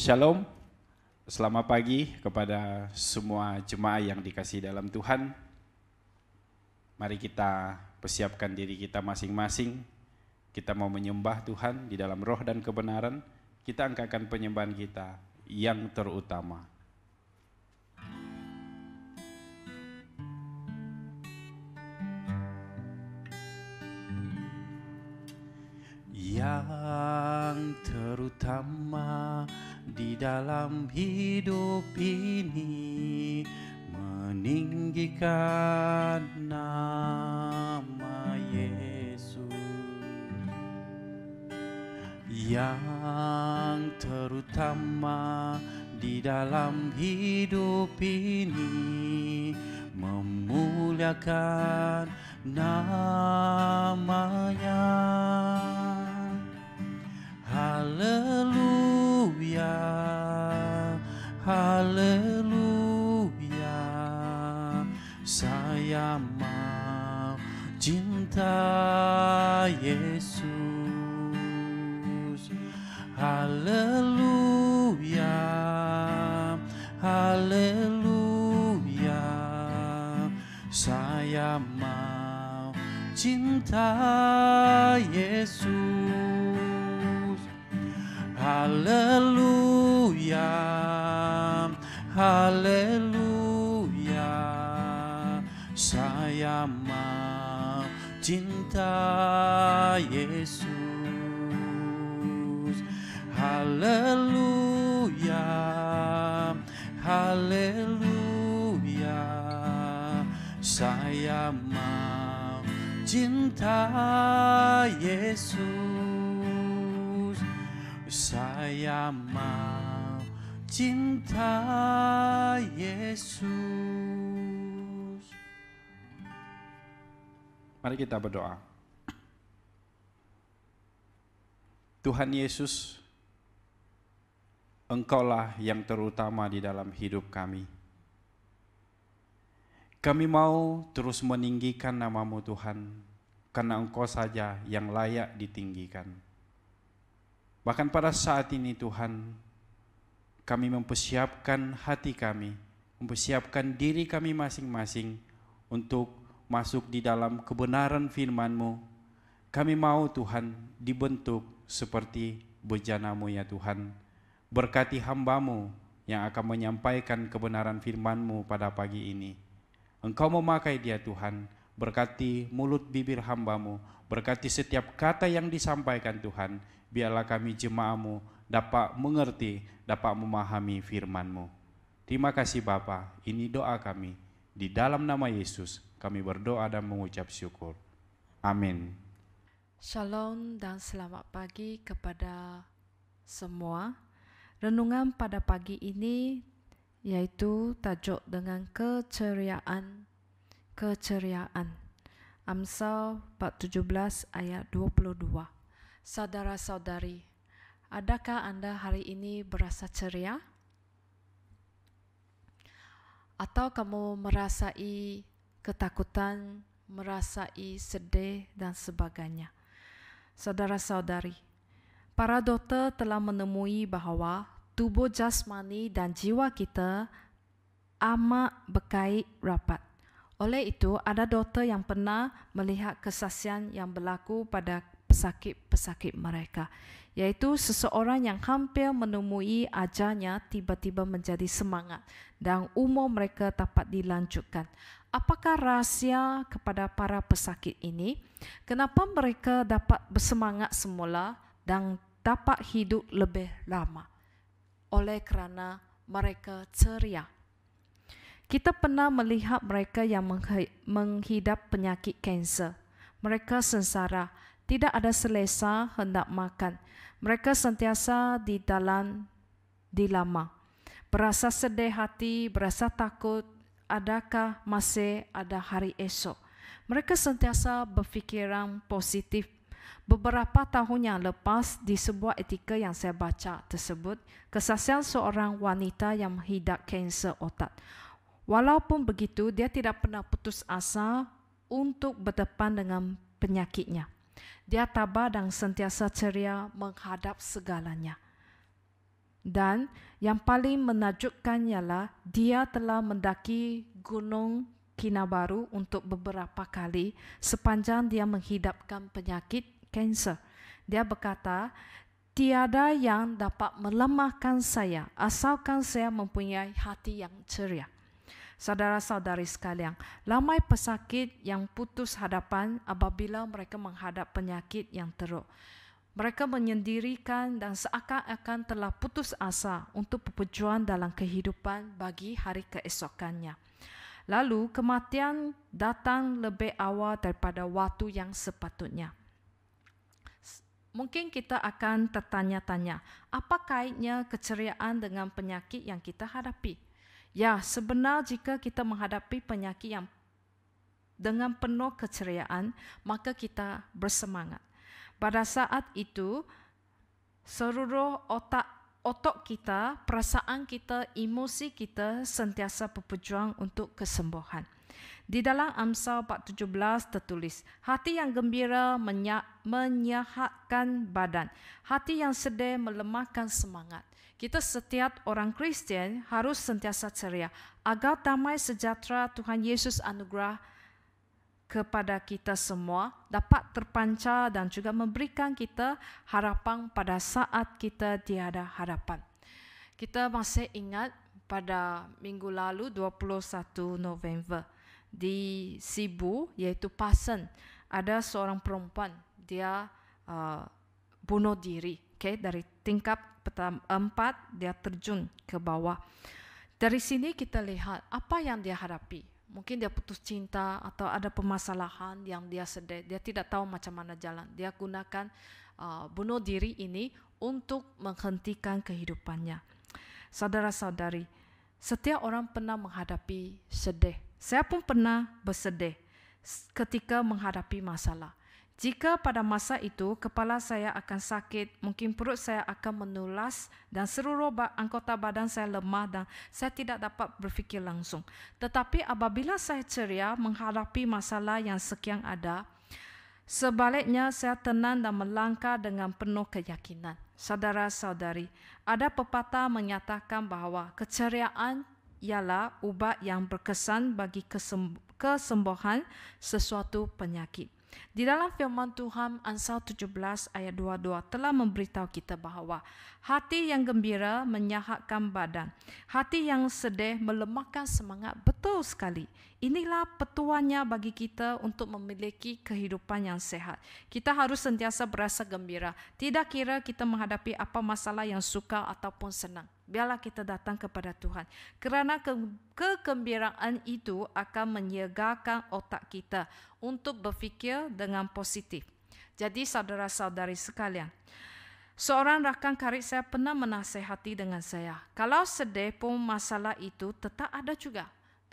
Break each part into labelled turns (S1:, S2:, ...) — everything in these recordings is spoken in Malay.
S1: Shalom, selamat pagi kepada semua jemaat yang dikasihi dalam Tuhan. Mari kita persiapkan diri kita masing-masing. Kita mau menyembah Tuhan di dalam roh dan kebenaran. Kita angkatkan penyembahan kita yang terutama. Yang terutama di dalam hidup ini, meninggikan nama Yesus. Yang terutama di dalam hidup ini, memuliakan namanya. Haleluya, haleluya, saya mau cinta Yesus. Haleluya, haleluya, saya mau cinta Yesus. Haleluya, haleluya, saya mau cinta Yesus. Haleluya, haleluya, saya mau cinta Yesus. Saya mau cinta Yesus. Mari kita berdoa. Tuhan Yesus, Engkaulah yang terutama di dalam hidup kami. Kami mau terus meninggikan nama-Mu Tuhan, karena Engkau saja yang layak ditinggikan. Bahkan pada saat ini Tuhan, kami mempersiapkan hati kami, mempersiapkan diri kami masing-masing untuk masuk di dalam kebenaran firman-Mu. Kami mau Tuhan dibentuk seperti bejana-Mu ya Tuhan. Berkati hamba-Mu yang akan menyampaikan kebenaran firman-Mu pada pagi ini. Engkau memakai dia Tuhan, berkati mulut bibir hamba-Mu, berkati setiap kata yang disampaikan Tuhan. Biarlah kami jemaat-Mu dapat mengerti, dapat memahami firman-Mu. Terima kasih Bapa, ini doa kami. Di dalam nama Yesus kami berdoa dan mengucap syukur. Amin.
S2: Shalom dan selamat pagi kepada semua. Renungan pada pagi ini yaitu tajuk dengan keceriaan. Amsal bab 17 ayat 22. Saudara-saudari, adakah Anda hari ini berasa ceria? Atau kamu merasai ketakutan, merasai sedih dan sebagainya? Saudara-saudari, para dokter telah menemui bahawa tubuh jasmani dan jiwa kita amat berkait rapat. Oleh itu, ada dokter yang pernah melihat kesaksian yang berlaku pada pesakit-pesakit mereka, yaitu seseorang yang hampir menemui ajalnya tiba-tiba menjadi semangat dan umur mereka dapat dilanjutkan. Apakah rahsia kepada para pesakit ini? Kenapa mereka dapat bersemangat semula dan dapat hidup lebih lama? Oleh kerana mereka ceria. Kita pernah melihat mereka yang menghidap penyakit kanser. Mereka sengsara, tidak ada selesa hendak makan. Mereka sentiasa di dalam dilema. Berasa sedih hati, berasa takut, adakah masih ada hari esok. Mereka sentiasa berfikiran positif. Beberapa tahun yang lepas, di sebuah artikel yang saya baca tersebut, kesaksian seorang wanita yang menghidap kanser otak. Walaupun begitu, dia tidak pernah putus asa untuk berdepan dengan penyakitnya. Dia tabah dan sentiasa ceria menghadap segalanya. Dan yang paling menakjubkan ialah dia telah mendaki Gunung Kinabalu untuk beberapa kali sepanjang dia menghidapkan penyakit kanser. Dia berkata, tiada yang dapat melemahkan saya asalkan saya mempunyai hati yang ceria. Saudara-saudari sekalian, ramai pesakit yang putus hadapan apabila mereka menghadap penyakit yang teruk. Mereka menyendirikan dan seakan-akan telah putus asa untuk berjuang dalam kehidupan bagi hari keesokannya. Lalu kematian datang lebih awal daripada waktu yang sepatutnya. Mungkin kita akan tertanya-tanya, apa kaitnya keceriaan dengan penyakit yang kita hadapi? Ya, sebenar jika kita menghadapi penyakit yang dengan penuh keceriaan, maka kita bersemangat. Pada saat itu, seluruh otak kita, perasaan kita, emosi kita sentiasa berjuang untuk kesembuhan. Di dalam Amsal 4:17 tertulis, hati yang gembira menyehatkan badan, hati yang sedih melemahkan semangat. Kita setiap orang Kristian harus sentiasa ceria agar damai sejahtera Tuhan Yesus anugerah kepada kita semua dapat terpancar dan juga memberikan kita harapan pada saat kita tiada harapan. Kita masih ingat pada minggu lalu 21 November di Cebu, iaitu Pasen, ada seorang perempuan, dia bunuh diri, dari tingkap 4 dia terjun ke bawah. Dari sini kita lihat apa yang dia hadapi. Mungkin dia putus cinta atau ada permasalahan yang dia sedih, dia tidak tahu macam mana jalan. Dia gunakan bunuh diri ini untuk menghentikan kehidupannya. Saudara-saudari, setiap orang pernah menghadapi sedih. Saya pun pernah bersedih ketika menghadapi masalah. Jika pada masa itu kepala saya akan sakit, mungkin perut saya akan menulas dan seluruh anggota badan saya lemah dan saya tidak dapat berfikir langsung. Tetapi apabila saya ceria menghadapi masalah yang sekian ada, sebaliknya saya tenang dan melangkah dengan penuh keyakinan. Saudara-saudari, ada pepatah menyatakan bahawa keceriaan ialah ubat yang berkesan bagi kesembuhan sesuatu penyakit. Di dalam firman Tuhan Amsal 17 ayat 22 telah memberitahu kita bahawa hati yang gembira menyehatkan badan, hati yang sedih melemahkan semangat. Betul sekali. Inilah petuahnya bagi kita untuk memiliki kehidupan yang sehat. Kita harus sentiasa berasa gembira. Tidak kira kita menghadapi apa masalah yang sukar ataupun senang. Biarlah kita datang kepada Tuhan. Kerana kegembiraan itu akan menyegarkan otak kita untuk berfikir dengan positif. Jadi saudara-saudari sekalian, seorang rakan karib saya pernah menasihati dengan saya, kalau sedih pun masalah itu tetap ada juga.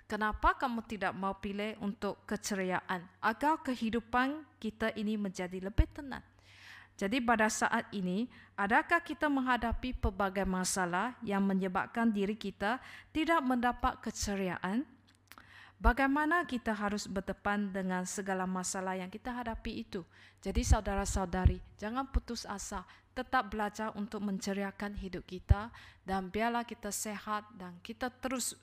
S2: Kenapa kamu tidak mau pilih untuk keceriaan agar kehidupan kita ini menjadi lebih tenang? Jadi pada saat ini, adakah kita menghadapi pelbagai masalah yang menyebabkan diri kita tidak mendapat keceriaan? Bagaimana kita harus berdepan dengan segala masalah yang kita hadapi itu? Jadi saudara-saudari, jangan putus asa, tetap belajar untuk menceriakan hidup kita dan biarlah kita sehat dan kita terus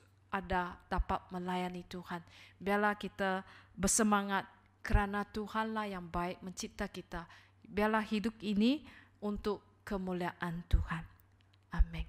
S2: dapat melayani Tuhan. Biarlah kita bersemangat kerana Tuhanlah yang baik mencipta kita. Biarlah hidup ini untuk kemuliaan Tuhan. Amin.